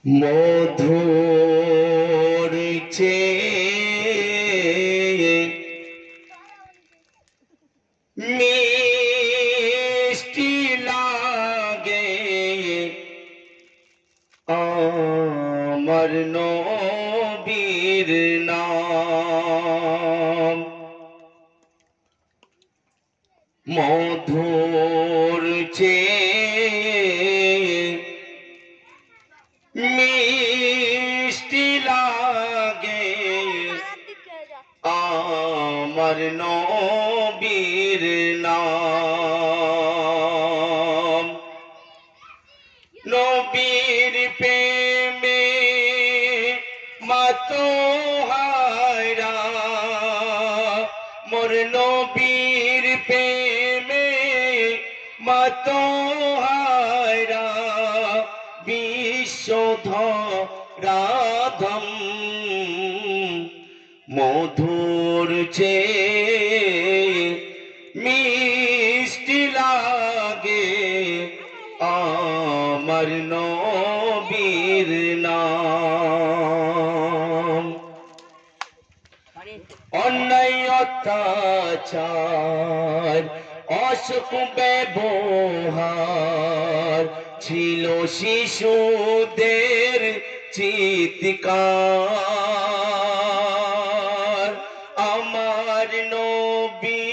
মধুর চেয়ে মিষ্টি লাগে আমার নবীর নাম। মধুর চেয়ে মিষ্টি লাগে আমার নবীর নাম। নবীর প্রেমে মাতোহারা মোর নবীর প্রেমে মাতোহারা বিশ্বধরাধম। মধুর চেয়ে মিষ্টি লাগে আমার নবীর নাম। অন্যায় অত্যাচার অসুখ ব্যবহার ছিল শিশুদের চিৎকার। আমার নবী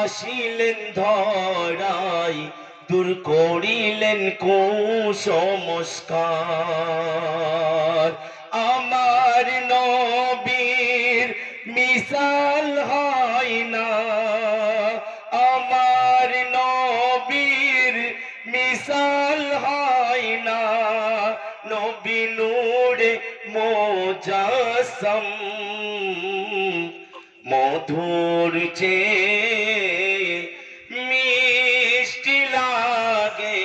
আসিলেন ধরায় দূর করিলেন কুসংস্কার। আমার নবীর মিসাল হয় না, আমার নবীর মিসাল হয় না। নবী নূরে মুজাসসাম। মধুর চেয়ে মিষ্টি লাগে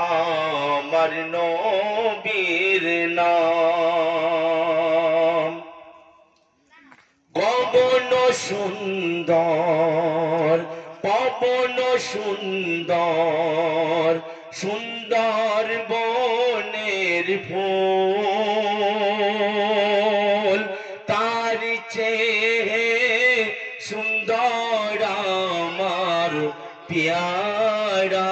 আমার নবীর নাম। গগন সুন্দর পবন সুন্দর সুন্দর বনের ফুল তার চেয়ে সুন্দর আমার প্যারা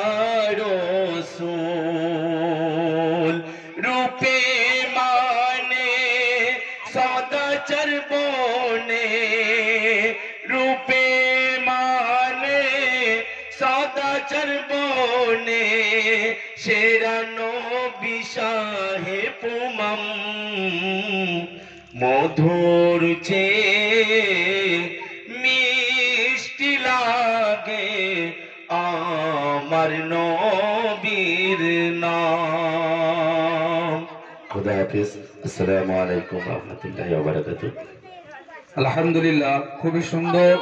রাসূল। রূপে মানে সদাচর বনে, রূপে মানে সদাচর বনে সেরা নবী শাহে পুমাম। মধুর চেয়ে মিষ্টি লাগে আমার নবীর নাম। খুদা হাফেজ। আসসালামু আলাইকুম ওয়া রাহমাতুল্লাহি ওয়া বারাকাতুহু। আলহামদুলিল্লাহ, খুবই সুন্দর।